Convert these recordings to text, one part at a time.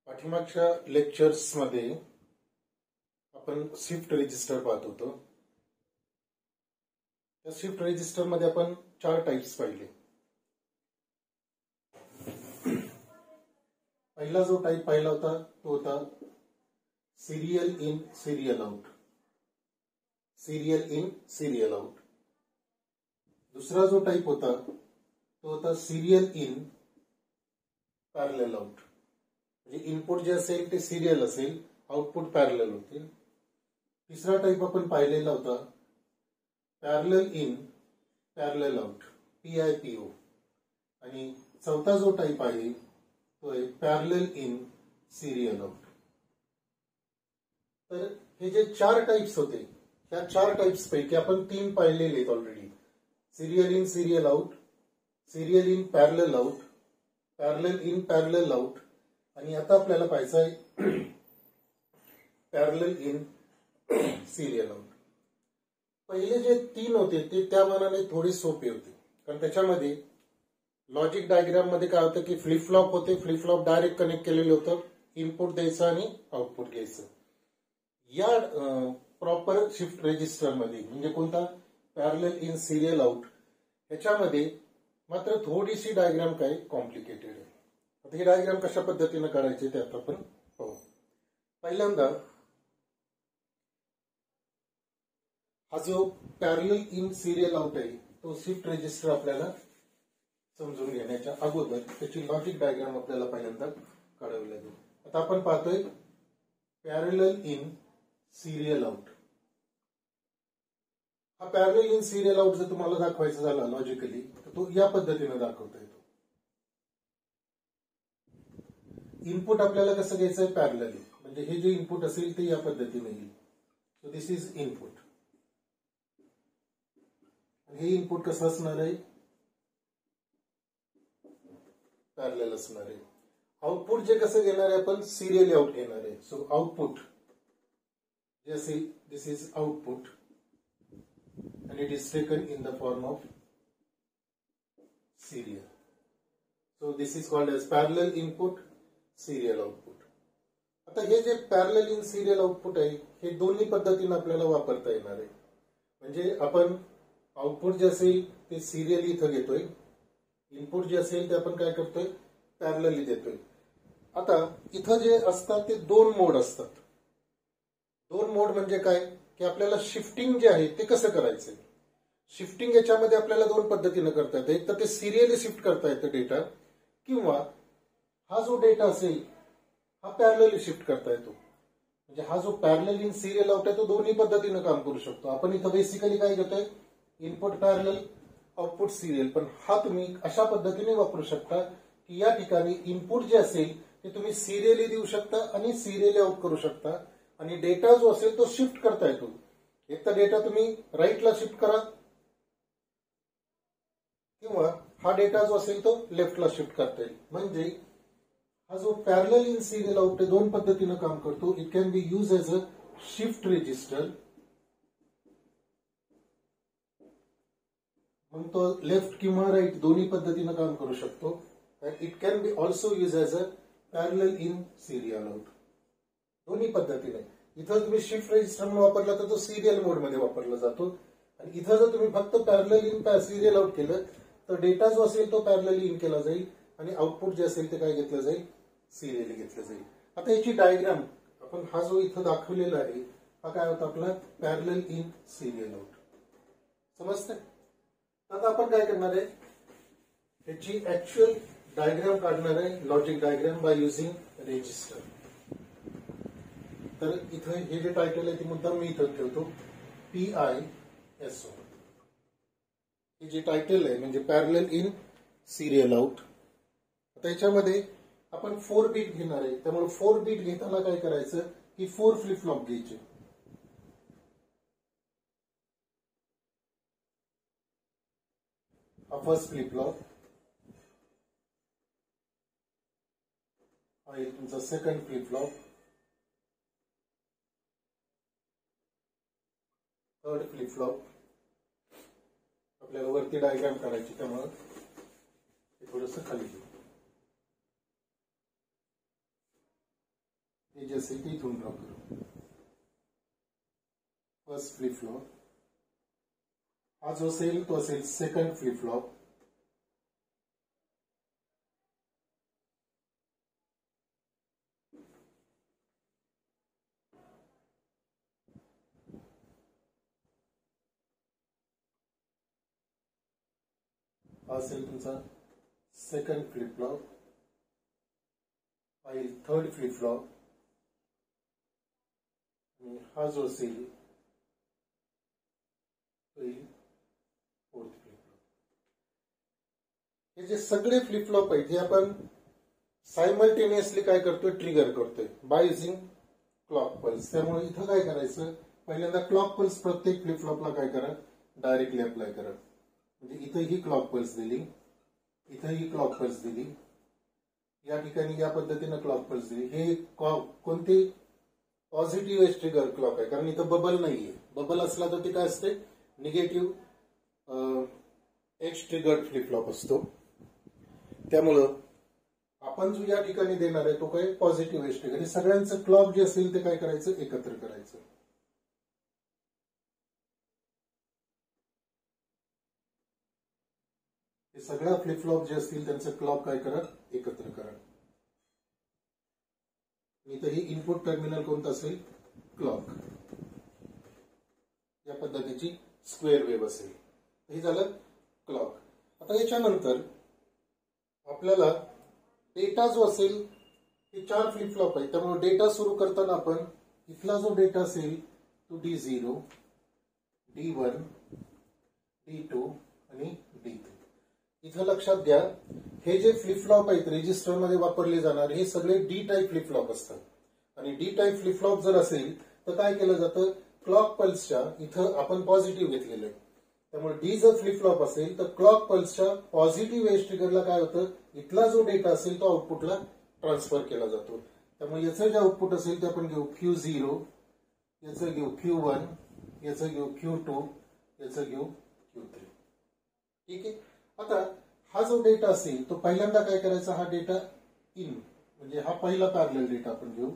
पाठीमागच्या लेक्चर्स मध्ये आपण शिफ्ट रजिस्टर पाहत होतो. त्या शिफ्ट रजिस्टर मध्ये आपण 4 टाइप्स पाहिले. पहिला जो टाइप पाहिला होता तो होता serial in serial out. Serial in serial out. दूसरा जो टाइप होता तो होता सिरियल इन पॅरलल आउट. म्हणजे इनपुट जे असेल ते सिरियल असेल, आउटपुट पॅरलल होतील. तिसरा टाइप आपण पाहिलेला होता parallel in parallel out, PIPO. आणि चौथा जो टाइप आहे तो आहे पॅरलल इन सिरियल आउट. तर हे जे 4 टाइप्स होते त्या 4 टाइप्स पैकी आपण 3 पाहिलेले आहेत already. Serial in serial out, serial in parallel out, parallel in parallel out, आणि आता आपल्याला पाहायचं आहे पॅरलल इन सिरियल आउट. पहिले जे 3 होते ते त्या मानाने थोडे सोपे होते, कारण त्याच्यामध्ये लॉजिक डायग्राम मध्ये काय होतं की फ्लिप फ्लॉप होते. फ्लिप फ्लॉप डायरेक्ट कनेक्ट केलेले होतं, इनपुट द्यायचं आणि आउटपुट घ्यायचं. या प्रॉपर शिफ्ट रजिस्टर मध्ये म्हणजे कोणता पॅरलल इन सिरियल आउट, ह्याच्यामध्ये मात्र थोडीशी डायग्राम काय कॉम्प्लिकेटेड आहे. आता ही डायग्राम कशा पद्धतीने काढायची ते आता आपण पाहू. पहिल्यांदा हा जो पॅरलल इन सिरियल आउट आहे तो शिफ्ट रजिस्टर आपल्याला समजून घेण्याच्या अगोदर त्याची लॉजिक डायग्राम आपल्याला पहिल्यांदा काढावी लागेल. आता आपण पाहतोय पॅरलल इन सिरियल आउट. हा पॅरलल इन सिरियल आउट जर तुम्हाला दाखवायचा झाला लॉजिकली तर तो या पद्धतीने दाखवता येतो. इनपुट आपल्याला कसं घ्यायचं आहे पॅरलली, म्हणजे हे जे इनपुट असेल ते या पद्धतीने येईल. So this is input. हे इनपुट कसं असणार आहे पॅरलल असणार आहे. आउटपुट जे कसं घेणार आहे आपण सिरियली आउट घेणार आहे. सो आउटपुट जे असेल this is output and it is taken in the form of serial. So this is called as parallel input, serial output. आता हे जे पॅरलल इन सिरियल आउटपुट आहे हे दोन्ही पद्धतीने आपल्याला वापरता येणार आहे. म्हणजे आपण आउटपुट जे असेल ते सिरियली इथं घेतोय, इनपुट जे असेल ते आपण काय करतोय पॅरलली देतोय. आता इथं जे असतात ते 2 मोड असतात. 2 मोड म्हणजे काय की आपल्याला शिफ्टिंग जे आहे ते कसं करायचंय. शिफ्टिंग याच्यामध्ये आपल्याला 2 पद्धतीने करता येतं. एक तर ते सिरियली शिफ्ट करता येतं डेटा, किंवा हा जो डेटा असेल हा पॅरलली शिफ्ट करता येतो. म्हणजे हा जो पॅरलल इन सिरियल आउट आहे तो दोन्ही पद्धतीने काम करू शकतो. आपण इथं बेसिकली काय घेतोय इनपुट पॅरलल, आउटपुट सिरियल. पण हा तुम्ही अशा पद्धतीने वापरू शकता की या ठिकाणी इनपुट जे असेल ते तुम्ही सिरियली देऊ शकता आणि सिरियली आउट करू शकता, आणि डेटा जो असेल तो शिफ्ट करता येतो. एक तर डेटा तुम्ही राईटला शिफ्ट करा, किंवा हा डेटा जो असेल तो लेफ्टला शिफ्ट करता येईल. म्हणजे हा जो पॅरलल इन सिरियल आउट 2 पद्धतीने काम करतो. It can be use as a shift register. मग तो लेफ्ट किंवा राईट दोन्ही पद्धतीने काम करू शकतो. It can be also use as a parallel in serial out. दोन्ही पद्धतीने. इथं तुम्ही शिफ्ट रजिस्टर म्हणून वापरला तर तो सिरियल मोड मध्ये वापरला जातो, आणि इथं जर तुम्ही फक्त पॅरलल इन सिरियल आउट केलं तर डेटा जो असेल तो पॅरलली इन केला जाईल, आणि आउटपुट जे असेल ते काय घेतलं जाईल सिरियली घेतलं जाईल. आता याची डायग्राम आपण हा जो इथं दाखवलेला आहे हा काय होता आपला पॅरलल इन सिरियल आउट. समजतंय. आता आपण काय करणार आहे याची ऍक्च्युअल डायग्राम काढणार आहे, logic diagram by using register. तर इथं हे जे टायटल आहे ते मुद्दाम मी इथं ठेवतो PISO. हे जे टायटल आहे म्हणजे पॅरलल इन सिरियल आउट. आता याच्यामध्ये आपण 4 बीट घेणार आहे, त्यामुळे 4 बीट घेताना काय करायचं की 4 फ्लिप फ्लॉप घ्यायचे. हा फर्स्ट फ्लिप फ्लॉप आहे तुमचा second flip flop, third flip flop. आपल्याला वरती डायग्राम काढायची त्यामुळे थोडंसं खाली घेऊ. हे जे असेल ते इथून ड्रॉ करू. फर्स्ट फ्लिप फ्लॉप, हा जो असेल तो असेल सेकंड फ्लिप फ्लॉप. हा असेल तुमचा सेकंड फ्लिप फ्लॉप. हा येईल थर्ड फ्लिप फ्लॉप. आणि हा जो असेल तो येईल फोर्थ फ्लिप फ्लॉप. हे जे सगळे फ्लिप फ्लॉप आहेत जे आपण सायमल्टेनियसली काय करतोय, ट्रिगर करतोय बाय युझिंग क्लॉक पल्स. त्यामुळे इथं काय करायचं, पहिल्यांदा क्लॉक पल्स प्रत्येक फ्लिप फ्लॉपला काय करा, डायरेक्टली अप्लाय करा. म्हणजे इथं ही क्लॉक पल्स दिली, इथं ही क्लॉक पल्स दिली, या ठिकाणी या पद्धतीनं क्लॉक पल्स दिली. हे कोणती पॉझिटिव्ह एज ट्रिगर क्लॉक आहे, कारण इथं बबल नाहीये. बबल असला तर ते काय असते, negative edge triggered flip flop असतो. त्यामुळं आपण जो या ठिकाणी देणार आहे तो काय पॉझिटिव्ह एज ट्रिगर. हे सगळ्यांचं क्लॉक जे असेल ते काय करायचं, एकत्र करायचं. हे सगळ्या फ्लिप फ्लॉप जे असतील त्यांचं क्लॉक काय करा, एकत्र करा. इथं ही इनपुट टर्मिनल कोणतं असेल, क्लॉक. या पद्धतीची स्क्वेअर वेव्ह असेल. हे झालं क्लॉक. आता याच्यानंतर आपल्याला डेटा जो असेल, हे 4 फ्लिप फ्लॉप आहे. त्यामुळे डेटा सुरू करताना आपण इथला जो डेटा असेल तो D0, D1, D2 आणि D3. इथं लक्षात घ्या, हे जे फ्लिप फ्लॉप आहेत रेजिस्टरमध्ये वापरले जाणारे हे सगळे डी टाईप फ्लिप फ्लॉप असतात. आणि डी टाईप फ्लिप फ्लॉप जर असेल तर काय केलं जातं, क्लॉक पल्सच्या इथं आपण पॉझिटिव्ह घेतलेलं आहे. त्यामुळे डी जर फ्लिप फ्लॉप असेल तर क्लॉक पल्सच्या पॉझिटिव्ह एज ट्रिगरला काय होतं, इथला जो डेटा असेल तो आउटपुटला ट्रान्सफर केला जातो. त्यामुळे याचं जे आउटपुट असेल ते आपण घेऊ Q0, याचं घेऊ Q1, याचं घेऊ Q2, याचं घेऊ Q3. ठीक आहे. आता हा जो डेटा असेल तो पहिल्यांदा काय करायचा, हा डेटा इन म्हणजे हा पहिला पॅरलल डेटा आपण घेऊ.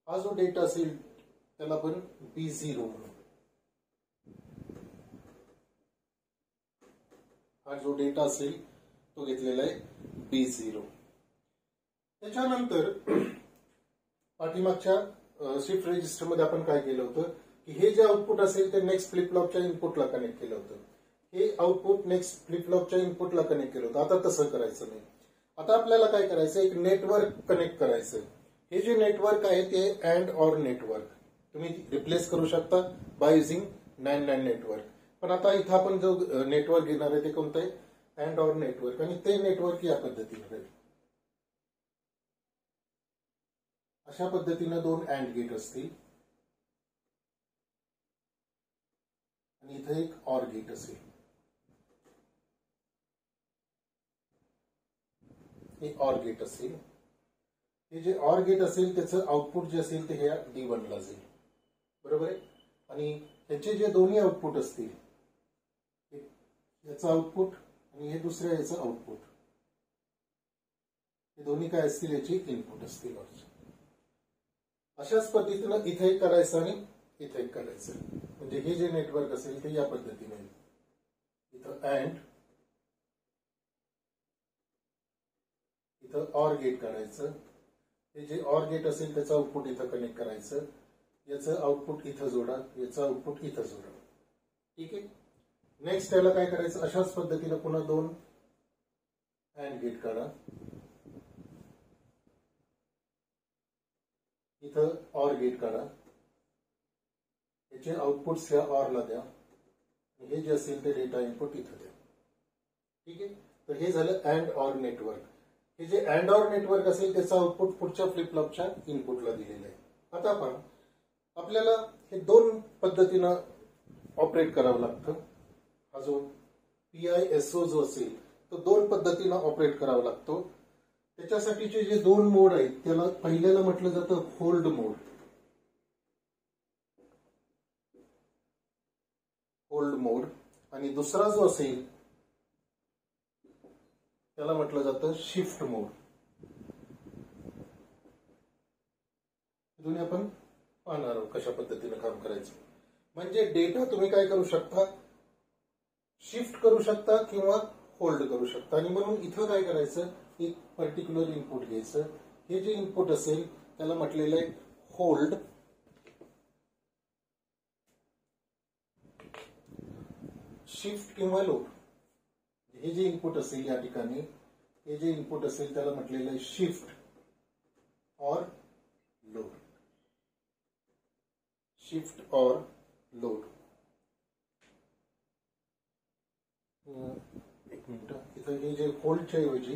हा जो डेटा असेल त्याला आपण B0 म्हणू. हा जो डेटा असेल तो घेतलेला आहे B0. त्याच्यानंतर पाठीमागच्या शिफ्ट रजिस्टरमध्ये आपण काय केलं होतं की हे जे आउटपुट असेल ते नेक्स्ट फ्लिप फ्लॉपच्या इनपुटला कनेक्ट केलं होतं. हे आउटपुट नेक्स्ट फ्लिप फ्लॉपच्या इनपुटला कनेक्ट केलं होतं. आता तसं करायचं नाही. आता आपल्याला काय करायचं, एक नेटवर्क कनेक्ट करायचं. हे जे नेटवर्क आहे ते अँड ऑर नेटवर्क तुम्ही रिप्लेस करू शकता बाय युझिंग NAND नेटवर्क. पण आता इथं आपण जो नेटवर्क घेणार आहे ते कोणतं आहे, अँड ऑर नेटवर्क. आणि ते नेटवर्क या पद्धतीने राहील. अशा पद्धतीनं 2 अँड गेट असतील आणि इथे एक ऑर गेट असेल. हे ऑर गेट असेल. हे जे ऑर गेट असेल त्याचं आउटपुट जे असेल ते हे D1 ला जाईल. बरोबर आहे. आणि ह्याचे जे दोन्ही आउटपुट असतील, याचं आउटपुट आणि हे दुसऱ्या याचं आउटपुट, हे दोन्ही काय असतील, याची इनपुट असतील. अशाच पद्धतीनं इथे एक करायचं आणि इथे एक करायचं. म्हणजे हे जे नेटवर्क असेल ते या पद्धतीने इथं अँड, इथं ऑर गेट करायचं. हे जे ऑर गेट असेल त्याचं आउटपुट इथं कनेक्ट करायचं. याचं आउटपुट इथं जोडा, याचं आउटपुट इथं जोडा. ठीक आहे. नेक्स्ट त्याला काय करायचं, अशाच पद्धतीनं पुन्हा 2 अँड गेट काढा. इथं ऑर गेट काढा. याचे आउटपुट्स या ऑरला द्या. हे जे असेल ते डेटा इनपुट इथं द्या. ठीक आहे. तर हे झालं अँड ऑर नेटवर्क. हे जे अँड ऑर नेटवर्क असेल त्याचं आउटपुट पुढच्या फ्लिप फ्लॉपच्या इनपुटला दिलेलं आहे. आता आपण आपल्याला हे 2 पद्धतीनं ऑपरेट करावं लागतं. हा जो PISO जो असेल तो 2 पद्धतीनं ऑपरेट करावा लागतो. त्याच्यासाठीचे जे 2 मोड आहेत त्याला पहिल्याला म्हटलं जातं होल्ड मोड. होल्ड मोड. आणि दुसरा जो असेल त्याला म्हटलं जातं शिफ्ट मोड. जुने आपण पाहणार आहोत कशा पद्धतीने काम करायचं. म्हणजे डेटा तुम्ही काय करू शकता, शिफ्ट करू शकता किंवा होल्ड करू शकता. आणि म्हणून इथं काय करायचं, एक पर्टिक्युलर इनपुट घ्यायचं. हे जे इनपुट असेल त्याला म्हटलेलं आहे होल्ड, शिफ्ट किंवा लोड. हे जे इनपुट असेल या ठिकाणी, हे जे इनपुट असेल त्याला म्हटलेलं आहे शिफ्ट और लोड, शिफ्ट और लोड. एक मिनिट, इथं हे जे होल्डच्या ऐवजी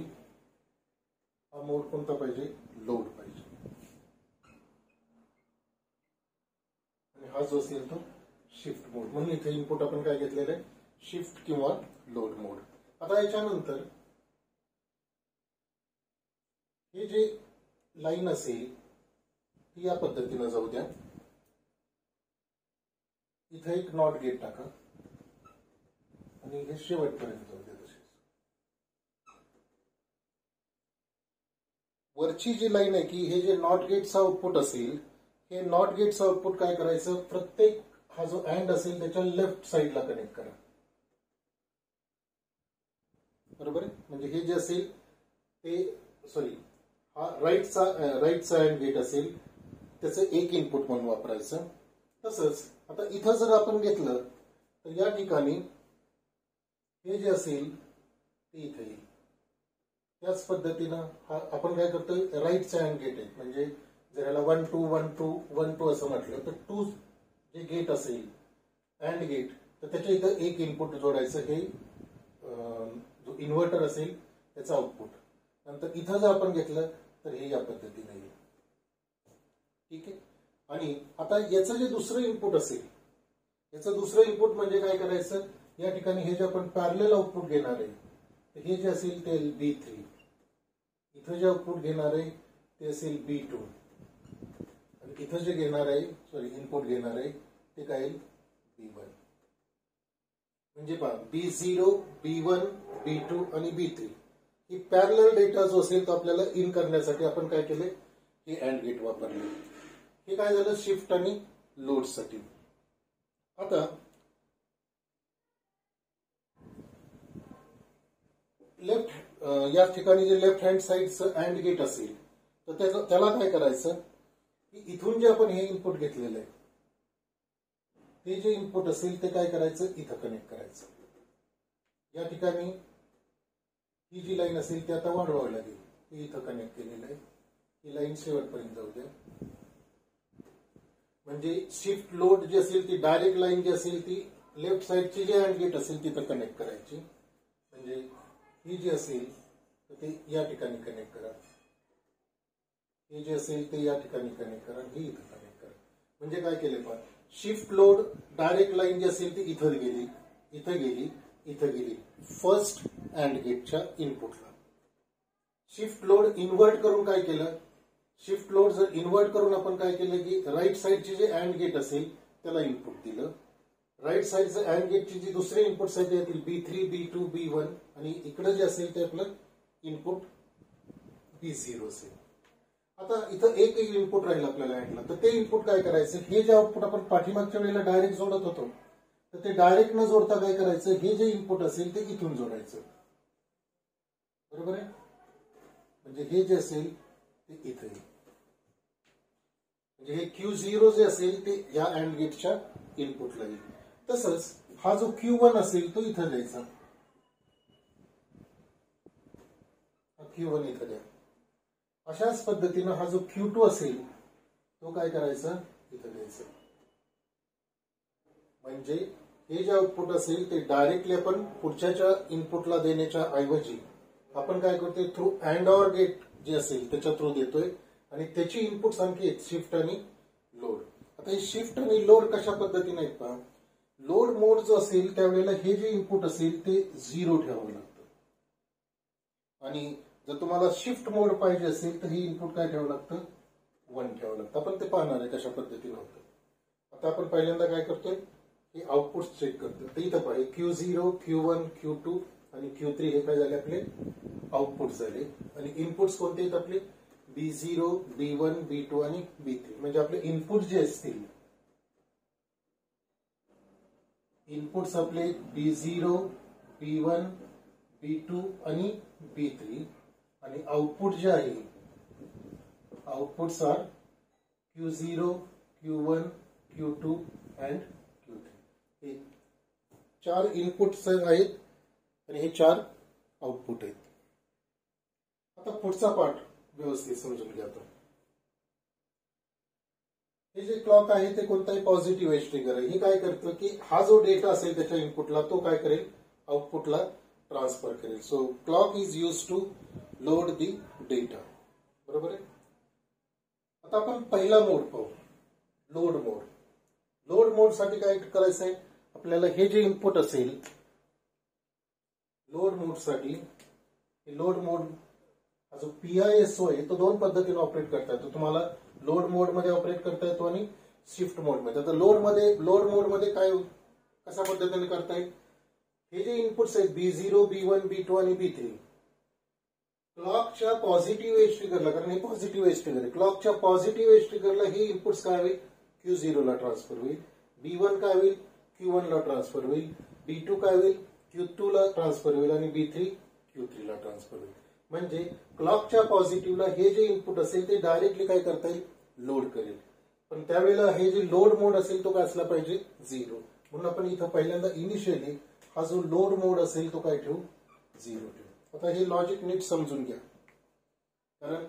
हा मोड कोणता पाहिजे, लोड पाहिजे. आणि हा जो असेल तो शिफ्ट मोड. म्हणून इथे इनपुट आपण काय घेतलेलं आहे, शिफ्ट किंवा लोड मोड. आता याच्यानंतर हे जे लाईन असेल ती या पद्धतीनं जाऊ द्या. इथे एक नॉट गेट टाका आणि हे शेवटपर्यंत जाऊ द्या. तसेच वरची जी लाईन आहे की हे जे नॉट गेटचं आउटपुट असेल, हे नॉट गेटचं आउटपुट काय करायचं, प्रत्येक हा जो अँड असेल त्याच्या लेफ्ट साईडला कनेक्ट करा. बरोबर आहे. म्हणजे हे जे असेल ते, सॉरी, हा राईटचा अँड गेट असेल त्याचं एक इनपुट म्हणून वापरायचं. तसंच आता इथं जर आपण घेतलं तर या ठिकाणी हे जे असेल ते इथे येईल. त्याच पद्धतीनं हा आपण काय करतोय, राईटचा अँड गेट आहे. म्हणजे जर याला 1 2 1 2 1 2 असं म्हटलं तर 2 जे गेट असेल अँड गेट, तर त्याच्या इथं एक इनपुट जोडायचं. हे जो इन्व्हर्टर असेल त्याचं आउटपुट. नंतर इथं जर आपण घेतलं तर हे या पद्धतीने येईल. ठीक आहे. आणि आता याचं जे दुसरं इनपुट असेल, याचं दुसरं इनपुट म्हणजे काय करायचं, या ठिकाणी हे जे आपण पॅरलल आउटपुट घेणार आहे, तर हे जे असेल ते B3. इथं जे आउटपुट घेणार आहे ते असेल B2. आणि इथं जे घेणार आहे, सॉरी, इनपुट घेणार आहे ते काय येईल, B1. म्हणजे पहा, B0, B1, B2 आणि B3 ही पॅरलल डेटा जो असेल तो आपल्याला इन करण्यासाठी आपण काय केले, हे अँड गेट वापरले. हे काय झालं, शिफ्ट आणि लोड साठी. आता लेफ्ट, या ठिकाणी जे लेफ्ट हँड साइडचं अँड गेट असेल तर त्याला काय करायचं की इथून जे आपण हे इनपुट घेतलेलं आहे ते जे इनपुट असेल ते काय करायचं, इथं कनेक्ट करायचं. या ठिकाणी ही जी लाईन असेल ती आता वाढवावी लागेल. ती इथं कनेक्ट केलेलं आहे. ही लाईन शेवटपर्यंत जाऊ द्या. म्हणजे शिफ्ट लोड जी असेल ती डायरेक्ट लाईन जी असेल ती लेफ्ट साइडची जी अँड गेट असेल तिथं कनेक्ट करायची. म्हणजे ही जी असेल तर ते या ठिकाणी कनेक्ट करा, हे जे असेल ते या ठिकाणी कनेक्ट करा, ही इथं कनेक्ट करा. म्हणजे काय केलं पण, शिफ्ट लोड डायरेक्ट लाईन जी असेल ती इथं गेली, इथं गेली, इथं गेली फर्स्ट अँड गेटच्या इनपुटला. शिफ्ट लोड इन्व्हर्ट करून काय केलं, शिफ्ट लोड जर इन्व्हर्ट करून आपण काय केलं की राईट साइडचे जे अँड गेट असेल त्याला इनपुट दिलं. राईट साइडचं अँड गेटची जी दुसरे इनपुट साठी येतील B3, B2, B1 आणि इकडे जे असेल ते आपलं इनपुट B0 असेल. आता इथं एक इनपुट राहील आपल्याला अँडला, तर ते इनपुट काय करायचं, हे जे आउटपुट आपण पाठीमागच्या वेळेला डायरेक्ट जोडत होतो तर ते डायरेक्ट न जोडता काय करायचं, हे जे इनपुट असेल ते इथून जोडायचं. बरोबर आहे. म्हणजे हे जे असेल ते इथे येईल. म्हणजे हे Q0 जे असेल ते या अँड गेटच्या इनपुटला येईल. तसंच हा जो Q1 असेल तो इथं द्यायचा, हा Q1 इथं द्या. अशाच पद्धतीनं हा जो Q2 असेल तो काय करायचा, इथं द्यायचा. म्हणजे हे जे आउटपुट असेल ते डायरेक्टली आपण पुढच्या इनपुटला देण्याच्या ऐवजी आपण काय करतोय, थ्रू अँड ऑर गेट जे असेल त्याच्या थ्रू देतोय. आणि त्याची इनपुट आणखी आहेत शिफ्ट आणि लोड. आता हे शिफ्ट आणि लोड कशा पद्धतीने आहेत पहा. लोड मोड जो असेल त्यावेळेला हे जे इनपुट असेल ते 0 ठेवावं लागतं. आणि जर तुम्हाला शिफ्ट मोड पाहिजे असेल तर हे इनपुट काय ठेवावं लागतं, 1 ठेवावं लागतं. आपण ते पाहणार आहे कशा पद्धतीने होतं. आता आपण पहिल्यांदा काय करतोय, हे आउटपुट चेक करतो. तर इथं पाहिजे Q0, Q1, Q2 आणि Q3 हे काय झाले, आपले आउटपुट झाले. आणि इनपुट्स कोणते आहेत आपले, B0, B1, B2 आणि B3 म्हणजे आपले इनपुट जे असतील, इनपुट्स आपले B0, B1, B2 आणि B3 आणि आउटपुट जे आहे, outputs R Q0, Q1, Q2 and Q3. हे 4 इनपुट्स आहेत आणि हे 4 आउटपुट आहेत. आता पुढचा पार्ट व्यवस्थित समजून घ्या. हे जे क्लॉक आहे ते कोणताही पॉझिटिव्ह एज ट्रिगर आहे. हे काय करतं की हा जो डेटा असेल त्याच्या इनपुटला तो काय करेल, आउटपुटला ट्रान्सफर करेल. So clock is use to load the data. बरोबर आहे. आता आपण पहिला मोड पाहू, लोड मोड. लोड मोड साठी काय करायचं आहे आपल्याला, हे जे इनपुट असेल लोड मोड साठी, लोड मोड हा जो PISO आहे तो 2 पद्धतीने ऑपरेट करता येतो. तुम्हाला लोड मोड मध्ये ऑपरेट करता येतो आणि शिफ्ट मोड मध्ये. आता लोड मोड मध्ये काय कशा पद्धतीने करता येईल, हे जे इनपुट्स आहेत B0, B1, B2 आणि B3 क्लॉकच्या पॉझिटिव्ह एज ट्रिगरला, कारण हे पॉझिटिव्ह एज ट्रिगर आहे, क्लॉकच्या पॉझिटिव्ह एज ट्रिगरला हे इनपुट्स काय होईल, Q0 ला ट्रान्सफर होईल, B1 काय होईल, Q1 ला ट्रान्सफर होईल, B2 काय होईल, Q2 ला ट्रान्सफर होईल आणि B3 Q3 ला ट्रान्सफर होईल. म्हणजे क्लॉकच्या पॉझिटिव्हला हे जे इनपुट असेल ते डायरेक्टली काय करता येईल, लोड करेल. पण त्यावेळेला हे जे लोड मोड असेल तो काय असला पाहिजे, 0. म्हणून आपण इथं पहिल्यांदा इनिशियली हा जो लोड मोड असेल तो काय ठेवू, 0 ठेवू. आता हे लॉजिक नीट समजून घ्या, कारण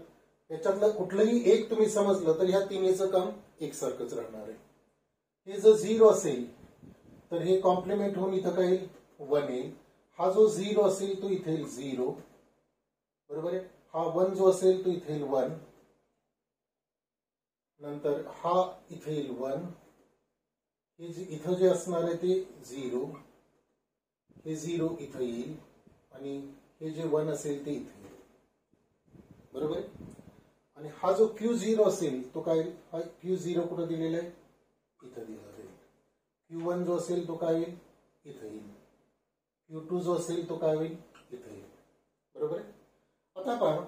याच्यातलं कुठलंही एक तुम्ही समजलं तर ह्या तिन्हीचं काम एकसारखंच राहणार आहे. हे जर 0 असेल तर हे कॉम्प्लिमेंट होऊन इथं काय 1 येईल. हा जो 0 असेल तो इथे 0, बरोबर आहे. हा 1 जो असेल तो इथे 1, नंतर हा इथे 1, हे इथं जे असणार आहे ते 0, हे 0 इथं येईल आणि हे जे 1 असेल ते इथे येईल. बरोबर आहे. आणि हा जो Q0 असेल तो काय, हा Q0 कुठं दिलेला आहे, इथं दिला जाईल. Q1 जो असेल तो काय येईल, इथं येईल. Q2 जो असेल तो काय होईल, इथं येईल. बरोबर आहे. आता पहा,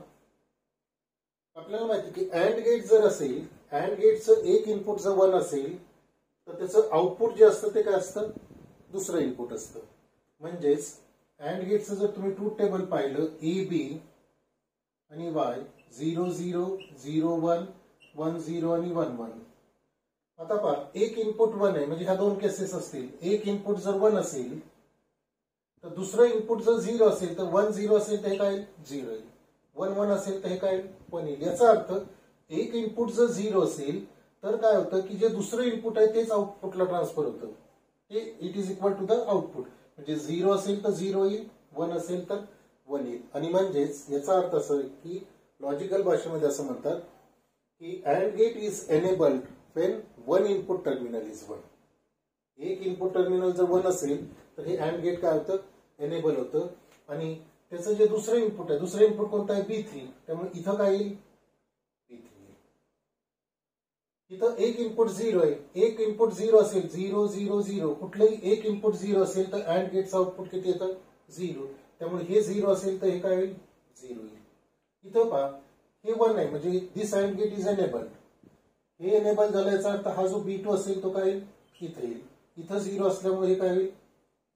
आपल्याला माहिती की अँड गेट जर असेल, अँड गेटचं एक इनपुट जर 1 असेल तर त्याचं आउटपुट जे असतं ते काय असतं, दुसरं इनपुट असतं. म्हणजेच अँड गेटचं जर तुम्ही ट्रूथ टेबल पाहिलं, AB आणि Y 0 0 0 1 1 0 आणि 1 1. आता पहा, एक इनपुट 1 आहे म्हणजे ह्या 2 केसेस असतील. एक इनपुट जर 1 असेल तर दुसरं इनपुट जर 0 असेल तर 1 0 असेल तर हे काय 0 येईल, 1 1 असेल तर हे काय 1 येईल. याचा अर्थ एक इनपुट जर 0 असेल तर काय होतं की जे दुसरं इनपुट आहे तेच आउटपुटला ट्रान्सफर होतं, ते it is equal to the output. म्हणजे 0 असेल तर 0 येईल, 1 असेल तर 1 येईल. आणि म्हणजेच याचा अर्थ असं की लॉजिकल भाषेमध्ये असं म्हणतात की AND gate is enabled when 1 input terminal is 1. एक इनपुट टर्मिनल जर 1 असेल तर हे अँड गेट काय होतं, एनेबल होतं. आणि त्याचं जे दुसरं इनपुट आहे, दुसरं इनपुट कोणतं आहे, B3. त्यामुळे इथं काय येईल, B3 येईल. इथं एक इनपुट 0 आहे, एक इनपुट 0 असेल, 0 0 0, कुठलंही एक इनपुट 0 असेल तर अँड गेटचं आउटपुट किती येतं, 0. त्यामुळे हे 0 असेल तर हे काय होईल, 0 येईल. इथं पहा, हे 1 आहे म्हणजे दिस अँड गेट इज एनेबल्ड. हे एनेबल झाल्याचा अर्थ हा जो B2 असेल तो काय येईल, इथे येईल. इथं 0 असल्यामुळे हे काय होईल,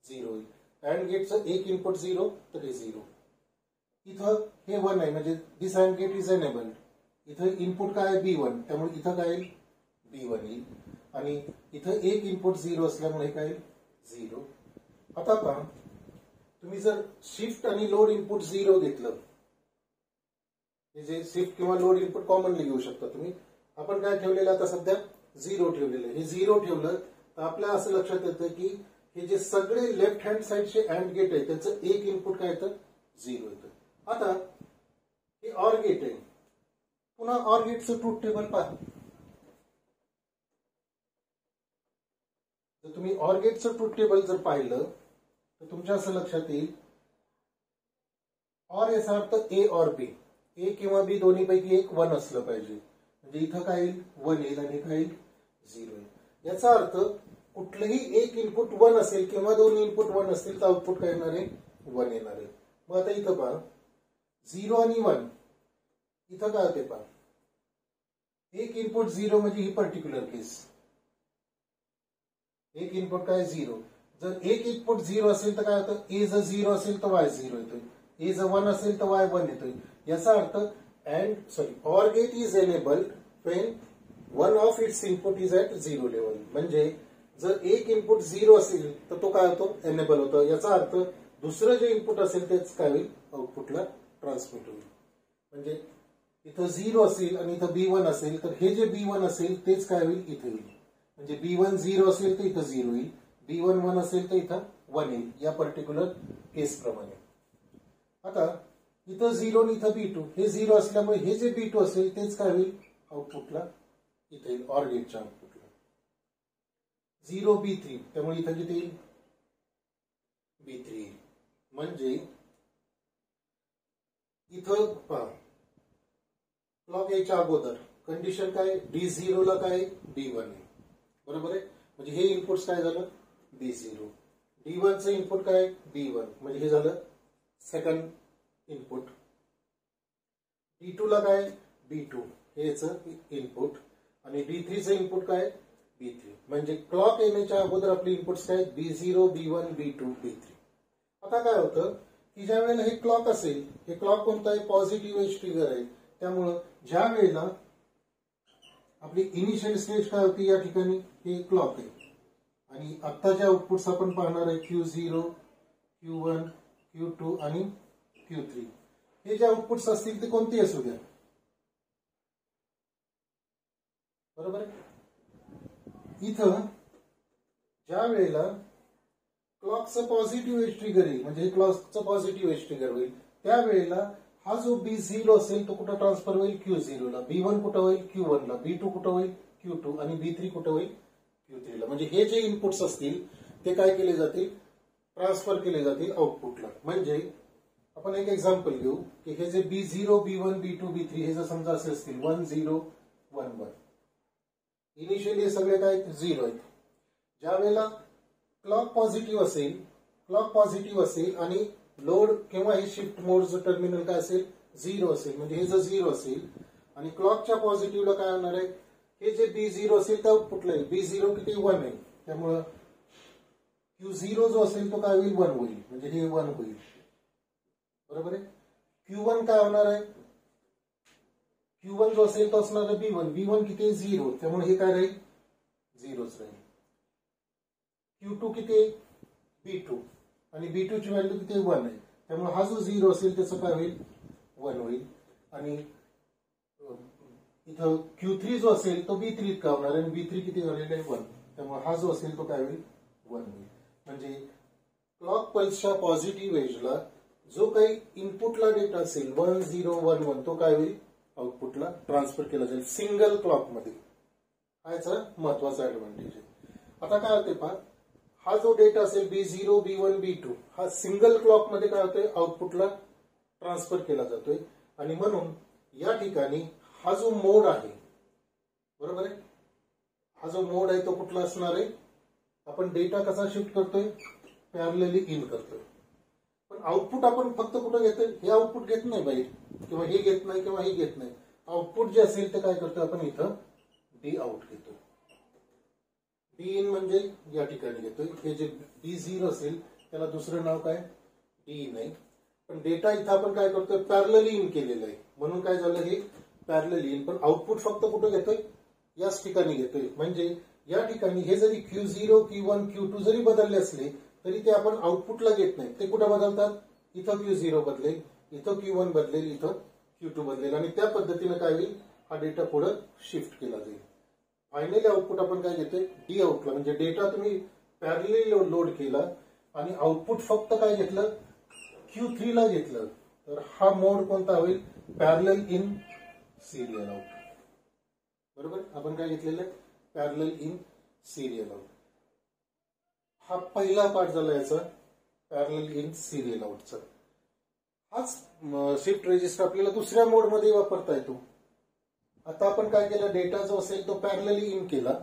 0 होईल. अँड गेटचं एक इनपुट 0 तर हे 0. इथं हे 1 आहे म्हणजे दिस अँड गेट इज एनेबल्ड. इथं इनपुट काय आहे, B1, त्यामुळे इथं काय येईल, B1 येईल. आणि इथं एक इनपुट 0 असल्यामुळे काय येईल, 0. आता पहा, तुम्ही जर शिफ्ट आणि लोड इनपुट 0 घेतलं, हे जे शिफ्ट किंवा लोड इनपुट कॉमनली घेऊ शकता तुम्ही. आपण काय ठेवलेलं आता सध्या 0 ठेवलेलं. हे 0 ठेवलं तर आपल्याला असं लक्षात येतं की हे जे सगळे लेफ्ट हँड साइडचे अँड गेट आहे त्याचं एक इनपुट काय येतं, 0 येतं. आता हे ऑर गेट आहे, पुन्हा ऑर गेटचं ट्रूथ टेबल पहा. जर तुम्ही ऑर गेटचं ट्रूथ टेबल जर पाहिलं तर तुमच्या असं लक्षात येईल, ऑर याचा अर्थ A और B, A किंवा B दोन्हीपैकी एक 1 असलं पाहिजे. म्हणजे इथं काय येईल, 1 येईल आणि काय येईल, 0 येईल. याचा अर्थ कुठलंही एक इनपुट 1 असेल किंवा दोन्ही इनपुट 1 असतील तर आउटपुट काय येणार आहे, 1 येणार आहे. मग आता इथं पहा, 0 आणि 1 इथं काय होते पहा, एक इनपुट 0 म्हणजे ही पर्टिक्युलर केस. एक इनपुट काय 0. जर एक इनपुट 0 असेल तर काय होतं, ए जर 0 असेल तर वाय 0 येतोय, ए जर 1 असेल तर वाय 1 येतोय. याचा अर्थ OR gate is enabled when one of its input is at 0 level. म्हणजे जर एक इनपुट 0 असेल तर तो काय होतो, एनेबल होतो. याचा अर्थ दुसरं जे इनपुट असेल तेच काय होईल, आउटपुटला ट्रान्समिट होईल. म्हणजे इथं 0 असेल आणि इथं B1 असेल तर हे जे B1 असेल तेच काय होईल, इथे येईल. म्हणजे B1 0 असेल तर इथं 0 येईल, B1 1 असेल तर इथं 1 येईल, या पर्टिक्युलर केस प्रमाणे. आता इथं 0 आणि इथं B2, हे 0 असल्यामुळे हे जे B2 असेल तेच काय होईल, आउटपुटला इथे येईल, ऑर गेटच्या आउटपुटला. 0 B3, त्यामुळे इथं किती येईल, B3 येईल. म्हणजे इथं पहा, क्लॉक यायच्या अगोदर कंडिशन काय, D0 ला काय D1 आहे, बरोबर आहे. म्हणजे हे इनपुट काय झालं, D0. D1 चं इनपुट काय, B1, म्हणजे हे झालं सेकंड इनपुट. D2 ला काय B2, हे याचं इनपुट. आणि D3 चं इनपुट काय, B3. म्हणजे क्लॉक येण्याच्या अगोदर आपले इनपुट्स काय, B0 B1 B2 B3. आता काय होतं की ज्या वेळेला हे क्लॉक असेल, हे क्लॉक कोणतं आहे, पॉझिटिव्ह एज ट्रिगर आहे. त्यामुळं ज्या वेळेला आपली इनिशियल स्टेज काय होती, या ठिकाणी हे क्लॉक आहे. आणि आत्ताचे आउटपुट्स आपण पाहणार आहे Q0 Q1 Q2 आणि Q3. हे जे आउटपुट्स असतील ते कोणते असू द्या, बरोबर आहे. इथं ज्या वेळेला क्लॉकचं पॉझिटिव्ह एज ट्रिगर येईल, म्हणजे क्लॉकचं पॉझिटिव्ह एज ट्रिगर होईल, त्यावेळेला हा जो B0 असेल तो कुठं ट्रान्सफर होईल, Q0 ला. B1 कुठं होईल, Q1 ला. B2 कुठं होईल, Q2. आणि B3 कुठं होईल, Q3 ला. म्हणजे हे जे इनपुट्स असतील ते काय केले जातील, ट्रान्सफर केले जातील आउटपुटला. म्हणजे आपण एक एक्झाम्पल घेऊ की हे जे B0 B1 B2 B3 हे जर समजा असे असतील 1 0 1 1, इनिशियली हे सगळे काय 0 आहेत. ज्या वेळेला क्लॉक पॉझिटिव्ह असेल आणि लोड किंवा हे शिफ्ट मोडचं टर्मिनल काय असेल, 0 असेल. म्हणजे हे जर 0 असेल आणि क्लॉकच्या पॉझिटिव्हला काय होणार आहे, हे जे B0 असेल तर आउटपुटला आहे. B0 किती 1 आहे, त्यामुळं Q0 जो असेल तो काय होईल, 1 होईल. म्हणजे हे 1 होईल, बरोबर आहे. Q1 काय होणार आहे, Q1 जो असेल तो असणार आहे B1. B1 किती 0, त्यामुळे हे काय राहील, 0च राहील. Q2 किती B2, आणि B2 ची व्हॅल्यू किती 1 आहे, त्यामुळे हा जो 0 असेल त्याचं काय होईल, 1 होईल. आणि इथं Q3 जो असेल तो B3 का होणार आहे, आणि B3 किती झालेला आहे 1, त्यामुळे हा जो असेल तो काय होईल, 1 होईल. म्हणजे क्लॉक पल्सच्या पॉझिटिव्ह एजला जो काही इनपुटला डेटा असेल 1 0 1 1 तो काय होईल, आउटपुटला ट्रान्सफर केला जाईल सिंगल क्लॉक मध्ये. हा याचा महत्वाचा ऍडव्हान्टेज आहे. आता काय होते पहा, हा जो डेटा असेल B0 B1 B2 हा सिंगल क्लॉक मध्ये काय होतोय, आउटपुटला ट्रान्सफर केला जातोय. आणि म्हणून या ठिकाणी हा जो मोड आहे, बरोबर आहे, हा जो मोड आहे तो कुठला असणार आहे, आपण डेटा कसा शिफ्ट करतोय, पॅरलली इन करतोय. पण आउटपुट आपण फक्त कुठं घेतोय, हे आउटपुट घेत नाही बाहेर, किंवा हे घेत नाही किंवा हे घेत नाही. आउटपुट जे असेल ते काय करतोय आपण इथं डी आउट घेतोय. डी इन म्हणजे या ठिकाणी घेतोय. हे जे B0 असेल त्याला दुसरं नाव काय, डी इन आहे. पण डेटा इथं आपण काय करतोय, पॅरलली इन केलेलं आहे, म्हणून काय झालं, हे पॅरलली इन. पण आउटपुट फक्त कुठं घेतोय, याच ठिकाणी घेतोय. म्हणजे या ठिकाणी हे जरी Q0 Q1 Q2 जरी बदलले असले तरी ते आपण आउटपुटला घेत नाही. ते कुठं बदलतात, इथं Q0 बदलेल, इथं Q1 बदलेल, इथं Q2 बदलेल. आणि त्या पद्धतीने काय होईल, हा डेटा पुढे शिफ्ट केला जाईल. फायनली आउटपुट आपण काय घेतोय, डी आउटला. म्हणजे डेटा तुम्ही पॅरलली लोड केला आणि आउटपुट फक्त काय घेतलं, Q3 ला घेतलं, तर हा मोड कोणता होईल, पॅरलल इन सिरियल आउट. बरोबर, आपण काय घेतलेलं आहे, पॅरलल इन सिरियल आउट. हा पहिला पार्ट झाला याचा, पॅरलल इन सिरियल आउटचा. हाच शिफ्ट रेजिस्टर आपल्याला दुसऱ्या मोड मध्ये वापरता येतो. आता आपण काय केलं, डेटा जो असेल तो पॅरलली इन केला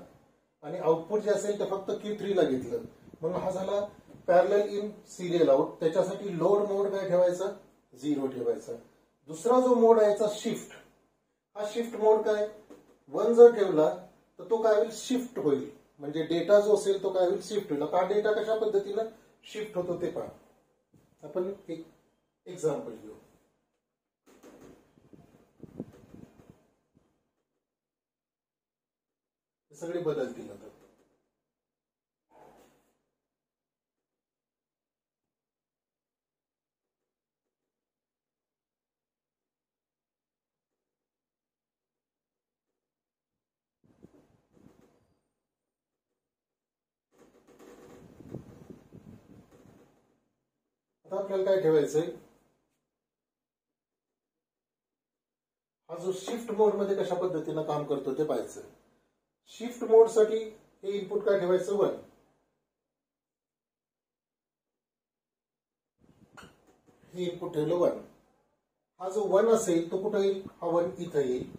आणि आउटपुट जे असेल ते फक्त Q3 ला घेतलं, म्हणून हा झाला पॅरलल इन सिरियल आउट. त्याच्यासाठी लोड मोड काय ठेवायचा, 0 ठेवायचा. दुसरा जो मोड आहे याचा शिफ्ट, हा शिफ्ट मोड काय, 1 जर ठेवला तर तो काय होईल, शिफ्ट होईल. म्हणजे डेटा जो असेल तो काय होईल, शिफ्ट होईल. आता हा डेटा कशा पद्धतीनं शिफ्ट होतो ते पहा. आपण एक एक्झाम्पल घेऊ. सगळे बदलतील आता. आता आपल्याला काय ठेवायचंय, हा जो शिफ्ट मोड मध्ये कशा पद्धतीनं काम करतो ते पाहायचं. शिफ्ट मोड साठी हे इनपुट काय ठेवायचं, 1. हे इनपुट ठेवलं 1. हा जो 1 असेल तो कुठं येईल, हा 1 इथं येईल,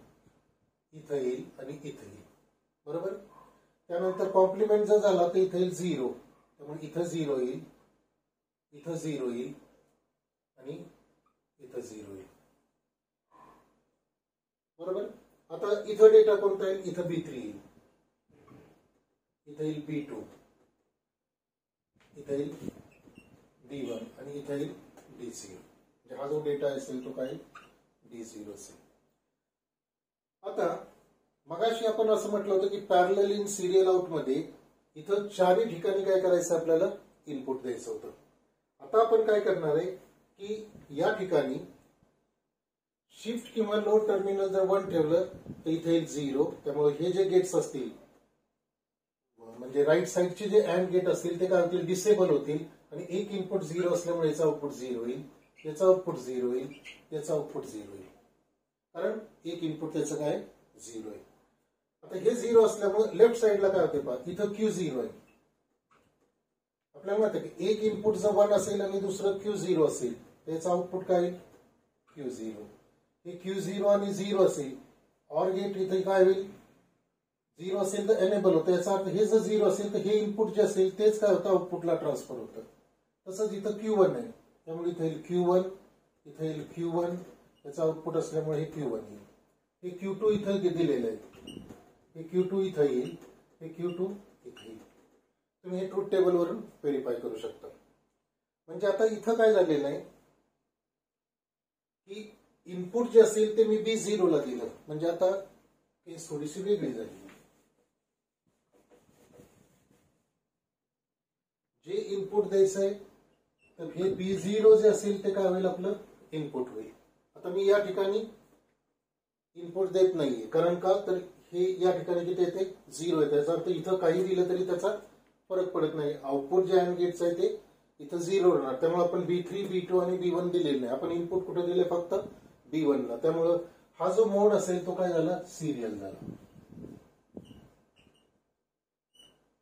इथं येईल आणि इथं येईल. बरोबर. त्यानंतर कॉम्प्लिमेंट जर झाला तर इथं येईल 0. त्यामुळे इथं 0 येईल, इथं 0 येईल आणि इथं 0 येईल. बरोबर. आता इथं डेटा कोणता येईल, इथं B3 येईल, इथं येईल B2, इथं येईल B1 आणि इथं येईल D0. म्हणजे हा जो डेटा असेल तो काय, D0 असेल. आता मगाशी आपण असं म्हटलं होतं की पॅरलल इन सिरियल आउट मध्ये इथं चारही ठिकाणी काय करायचं, आपल्याला इनपुट द्यायचं होतं. आता आपण काय करणार आहे की या ठिकाणी शिफ्ट किंवा लोड टर्मिनल जर 1 ठेवलं तर इथे येईल 0. त्यामुळे हे जे गेट्स असतील, म्हणजे राईट साईडचे जे अँड गेट असतील ते काय होतील, डिसेबल होतील. आणि एक इनपुट 0 असल्यामुळे याचा आउटपुट 0 येईल, याचा आउटपुट 0 येईल, याचा आउटपुट 0 येईल. कारण एक इनपुट त्याचं काय, 0 आहे. आता हे 0 असल्यामुळे लेफ्ट साईडला काय होते पहा, इथं Q0 आहे. आपल्याला माहिती आहे की एक इनपुट जर 1 असेल आणि दुसरं Q0 असेल त्याचं आउटपुट काय, Q0. हे Q0 आणि 0 असेल, ऑर गेट इथे काय होईल, 0 असेल तर एनेबल होतं. याचा अर्थ हे जर 0 असेल तर हे इनपुट जे असेल तेच काय होतं, आउटपुटला ट्रान्सफर होतं. तसंच इथं Q1 आहे, त्यामुळे इथे येईल Q1, इथे येईल Q1, याचं आउटपुट असल्यामुळे हे Q1 येईल. हे Q2 इथं दिलेलं आहे, हे Q2 इथं येईल, हे Q2 इथे येईल. तुम्ही हे ट्रूथ टेबल वरून व्हेरीफाय करू शकता. म्हणजे आता इथं काय झालेलं आहे की इनपुट जे असेल ते मी B0 ला दिलं. म्हणजे आता केस थोडीशी वेगळी झाली. जे इनपुट द्यायचं आहे तर हे B0 जे असेल ते काय होईल, आपलं इनपुट होईल. आता मी या ठिकाणी इनपुट देत नाहीये, कारण का तर हे या ठिकाणी किती येते, 0 आहे. त्याचा अर्थ इथं काही दिलं तरी त्याचा फरक पडत नाही. आउटपुट जे अँड गेटचं आहे ते इथं 0 राहणार. त्यामुळे आपण B3, B2 आणि B1 दिलेले नाही. आपण इनपुट कुठे दिले, फक्त B1 ला. त्यामुळं हा जो मोड असेल तो काय झाला, सिरियल झाला,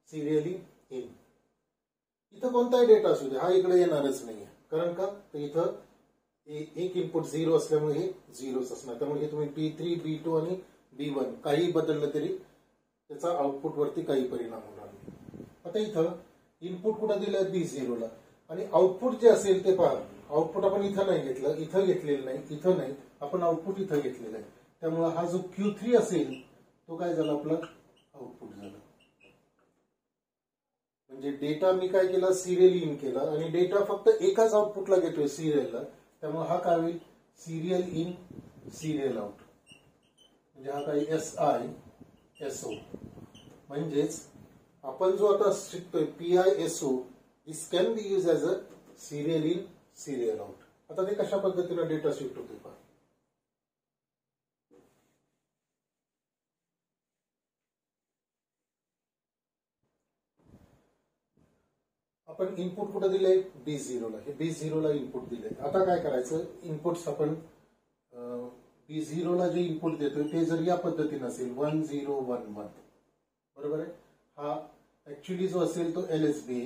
सिरियली इन. इथं कोणताही डेटा असू दे, हा इकडे येणारच नाहीये. कारण का तर इथं एक इनपुट 0 असल्यामुळे हे 0च असणार. त्यामुळे हे तुम्ही B3, B2 आणि B1 काही बदललं तरी त्याचा आउटपुट वरती काही परिणाम होणार नाही. आता इथं इनपुट कुठं दिलं, B0 ला. आणि आउटपुट जे असेल ते पहा, आउटपुट आपण इथं नाही घेतलं, इथं घेतलेलं नाही, इथं नाही, आपण आउटपुट इथं घेतलेलं आहे. त्यामुळे हा जो Q3 असेल तो काय झाला, आपला आउटपुट झाला. म्हणजे डेटा मी काय केला, सिरियल इन केला आणि डेटा फक्त एकाच आउटपुटला घेतोय, सिरियलला. त्यामुळे हा काय होईल, सिरियल इन सिरियल आउट. म्हणजे हा काही SISO. म्हणजेच आपण जो आता शिकतोय PISO, this can be use as a serial in serial out. आता ते कशा पद्धतीने डेटा शिफ्ट होते पहा. आपण इनपुट कुठे दिले, B0 ला. हे B0 ला इनपुट दिले. आता काय करायचं, इनपुट्स आपण B0 ला जे इनपुट देतोय ते जर या पद्धतीने असेल 1 0 1 1, बरोबर आहे. हा ऍक्च्युअली जो असेल तो LSB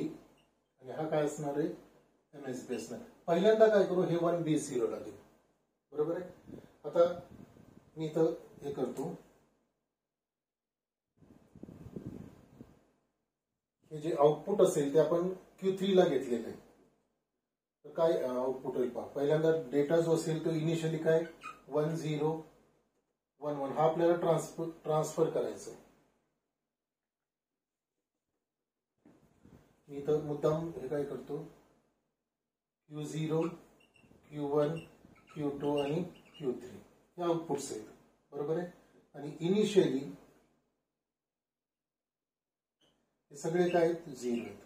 आणि हा काय असणार आहे, MSB असणार. पहिल्यांदा काय करू, हे 1 B0 ला देऊ, बरोबर आहे. आता मी इथं हे करतो, हे जे आउटपुट असेल ते आपण Q3 ला घेतलेलं आहे. तर काय आउटपुट होईल पहा. पहिल्यांदा डेटा जो असेल तो इनिशियली काय 1 0 1 1 हा आपल्याला ट्रान्सफर करायचा आहे. मी इथं मुद्दाम हे काय करतो, Q0, Q1, Q2 आणि Q3 हे आउटपुट्स आहेत, बरोबर आहे. आणि इनिशियली हे सगळे काय आहेत, 0 आहेत.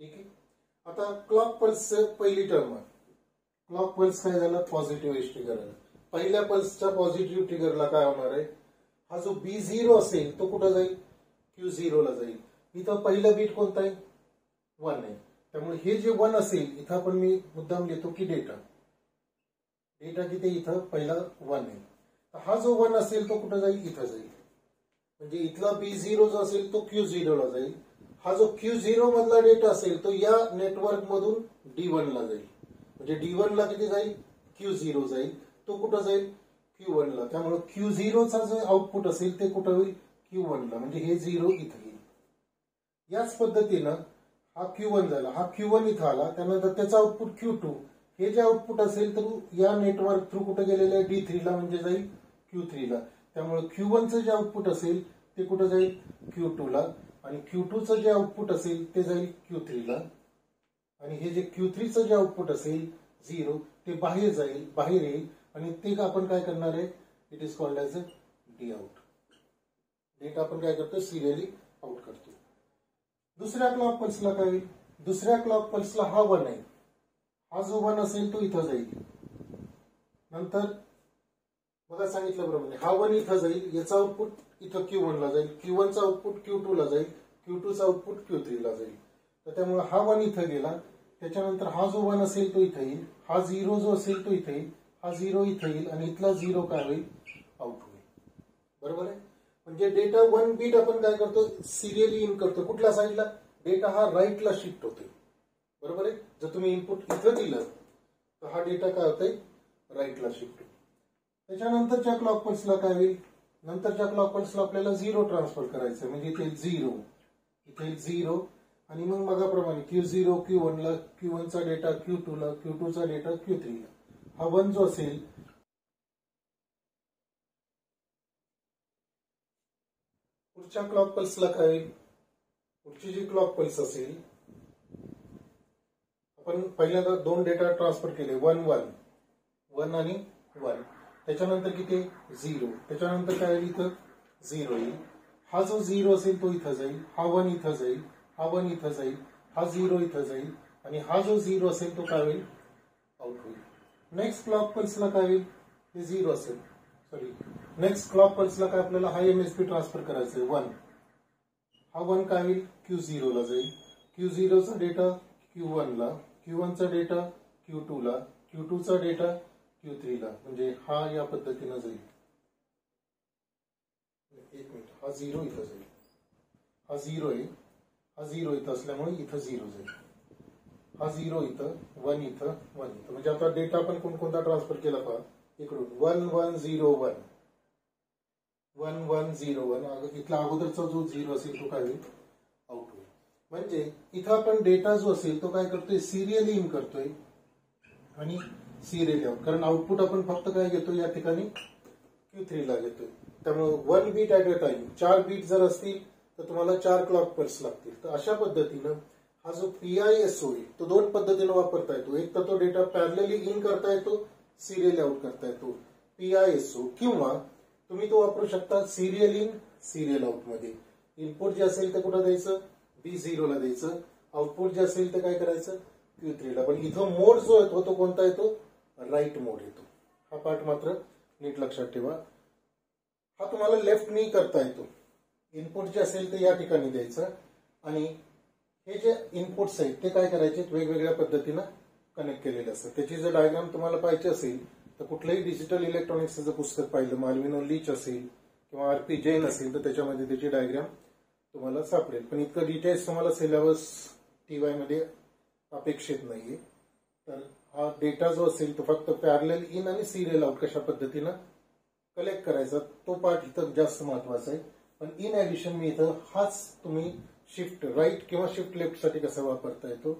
ठीक आहे. आता क्लॉक पल्स पहिली टर्म आहे. क्लॉक पल्स काय झालं, पॉझिटिव्ह एज ट्रिगर आहे. पहिल्या पल्सच्या पॉझिटिव्ह ट्रिगरला काय होणार आहे, हा जो B0 असेल तो कुठं जाईल, Q0 ला जाईल. इथं पहिलं बीट कोणतं आहे, 1 आहे. त्यामुळे हे जे 1 असेल, इथं आपण मी मुद्दाम लिहितो की डेटा किती, इथं पहिला 1 आहे. तर हा जो 1 असेल तो कुठं जाईल, इथं जाईल. म्हणजे इथला B0 जो असेल तो Q0 ला जाईल. हा जो Q0 मधला डेटा असेल तो या नेटवर्क मधून D1 ला जाईल. म्हणजे D1 ला किती जाईल, Q0 जाईल. तो कुठं जाईल, Q1 ला. त्यामुळे Q0 चा जो आउटपुट असेल ते कुठं होईल, Q1 ला. म्हणजे हे 0 इथं येईल. याच पद्धतीनं हा Q1 झाला, हा Q1 इथं आला, त्यानंतर त्याचा आउटपुट Q2. हे जे आउटपुट असेल तर या नेटवर्क थ्रू कुठे गेलेलं आहे, D3 ला, म्हणजे जाईल Q3 ला. त्यामुळे Q1चं जे आउटपुट असेल ते कुठं जाईल, Q2 ला. आणि Q2चं जे आउटपुट असेल ते जाईल Q3 ला. आणि हे जे Q3चं जे आउटपुट असेल 0 ते बाहेर येईल आणि ते आपण काय करणार आहे, it is called as a D out. Data आपण काय करतो, सिरियली आउट करतो. दुसऱ्या क्लॉक पल्सला काय होईल, दुसऱ्या क्लॉक पल्सला हा 1 आहे. हा जो 1 असेल तो इथं जाईल. नंतर बघा सांगितल्याप्रमाणे हा 1 इथं जाईल, याचा आउटपुट इथं Q1 ला जाईल, Q1 चा आउटपुट Q2 ला जाईल, Q2 चा आउटपुट Q3 ला जाईल. तर त्यामुळे हा 1 इथं गेला. त्याच्यानंतर हा जो 1 असेल तो इथं येईल, हा 0 जो असेल तो इथं येईल, हा 0 इथं येईल आणि इथला 0 काय होईल, आउट होईल. बरोबर आहे. म्हणजे डेटा 1 बीट आपण काय करतो, सिरियली इन करतो. कुठल्या साईडला, डेटा हा राईटला शिफ्ट होतोय. बरोबर आहे. जर तुम्ही इनपुट इथं दिलं तर हा डेटा काय होतोय, राईटला शिफ्ट होतो. त्याच्यानंतरच्या क्लॉक पल्सला काय होईल, नंतरच्या क्लॉक पल्सला आपल्याला 0 ट्रान्सफर करायचं. म्हणजे इथे 0, इथे 0 आणि मग मगाप्रमाणे Q0 Q1 ला, Q1 चा डेटा Q2 ला, Q2 चा डेटा Q3 ला. हा 1 जो असेल, पुढच्या क्लॉक पल्सला काय होईल, पुढची जी क्लॉक पल्स असेल, आपण पहिल्यांदा 2 डेटा ट्रान्सफर केले, 1 1 1 आणि 1. त्याच्यानंतर किती, 0. त्याच्यानंतर काय होईल, इथं 0 येईल. हा जो 0 असेल तो इथं जाईल, हा 1 इथं जाईल, हा 1 इथं जाईल, हा 0 इथं जाईल आणि हा जो 0 असेल तो काय होईल, आउट होईल. नेक्स्ट क्लॉक पल्सला काय होईल, हे 0 असेल, नेक्स्ट क्लॉक पल्सला काय आपल्याला हा MSB ट्रान्सफर करायचा आहे, 1. हा 1 काय होईल, Q0 ला जाईल. Q0 चा डेटा Q1 ला, Q1 चा डेटा Q2 ला, Q2 चा डेटा Q3 ला. म्हणजे हा या पद्धतीनं जाईल. एक मिनिट, हा 0 इथं जाईल, हा 0 आहे, हा 0 इथं असल्यामुळे इथं 0 जाईल, हा 0 इथं, 1 इथं, 1 इथं. म्हणजे आता डेटा आपण कोणकोणता ट्रान्सफर केला पहा, इकडून 1 1 0 1 1 1 0 1. इथला अगोदरचा जो 0 असेल तो काय होईल, आउट होईल. म्हणजे इथं आपण डेटा जो असेल तो काय करतोय, सिरियली इन करतोय आणि सिरियली आउट. कारण आउटपुट आपण फक्त काय घेतो या ठिकाणी, Q3 ला घेतोय. त्यामुळे 1 bit at a time, 4 bit जर असतील तर तुम्हाला 4 क्लॉक पल्स लागतील. तर अशा पद्धतीनं हा जो PISO आहे तो 2 पद्धतीनं वापरता येतो. एक तर तो डेटा पॅरलली इन करता येतो, सिरियली आउट करता येतो, PISO. किंवा तुम्ही तो वापरू शकता सिरियल इन सिरियल आउट मध्ये. इनपुट जे असेल ते कुठं द्यायचं, B0 ला द्यायचं. आउटपुट जे असेल ते काय करायचं, Q3 ला. पण इथं मोड जो येतो तो कोणता येतो, राईट मोड येतो. हा पार्ट मात्र नीट लक्षात ठेवा. हा तुम्हाला लेफ्ट नी करता येतो. इनपुट जे असेल ते या ठिकाणी द्यायचं आणि हे जे इनपुट्स आहेत ते काय करायचे, वेगवेगळ्या पद्धतीनं कनेक्ट केलेले असतात. त्याची जर डायग्राम तुम्हाला पाहिजे असेल तर कुठलंही डिजिटल इलेक्ट्रॉनिक्सचं पुस्तक पाहिलं, मार्विनो लीच असेल किंवा RP जैन असेल तर त्याच्यामध्ये त्याची डायग्राम तुम्हाला सापडेल. पण इतकं डिटेल्स तुम्हाला सिलेबस TY मध्ये अपेक्षित नाहीये. तर हा डेटा जो असेल तो फक्त पॅरलल इन आणि सिरियल आउट कशा पद्धतीनं कलेक्ट करायचा तो पार्ट इथं जास्त महत्वाचा आहे. पण इन ऍडिशन मी इथं हाच तुम्ही शिफ्ट राईट किंवा शिफ्ट लेफ्ट साठी कसा वापरता येतो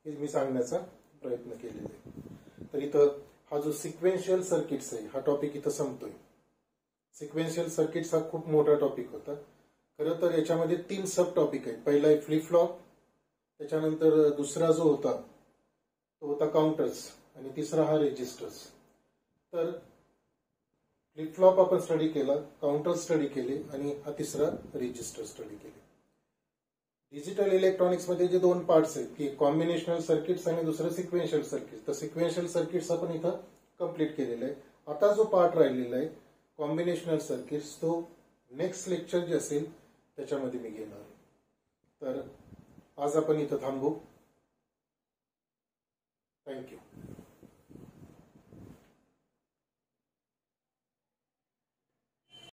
हे मी सांगण्याचा प्रयत्न केलेला आहे. तर इथं हा जो सिक्वेन्शियल सर्किट्स आहे हा टॉपिक इथं संपतोय. सिक्वेन्शियल सर्किट्स हा खूप मोठा टॉपिक होता. खरं तर याच्यामध्ये 3 सब टॉपिक आहेत. पहिला आहे फ्लिप फ्लॉप, त्याच्यानंतर दुसरा जो होता तो होता काउंटर्स आणि तिसरा हा रेजिस्टर्स. तर फ्लिप फ्लॉप आपण स्टडी केला, काउंटर स्टडी केले आणि हा तिसरा रेजिस्टर स्टडी केले. डिजिटल इलेक्ट्रॉनिक्स मध्ये जे 2 पार्ट्स आहेत की कॉम्बिनेशनल सर्किट्स आणि दुसरं सिक्वेन्शियल सर्किट्स, तर सिक्वेन्शियल सर्किट्स आपण इथं कंप्लीट केलेलं आहे. आता जो पार्ट राहिलेला आहे कॉम्बिनेशनल सर्किट्स तो नेक्स्ट लेक्चर जे असेल त्याच्यामध्ये मी घेणार आहे. तर आज आपण इथं थांबू. थँक्यू.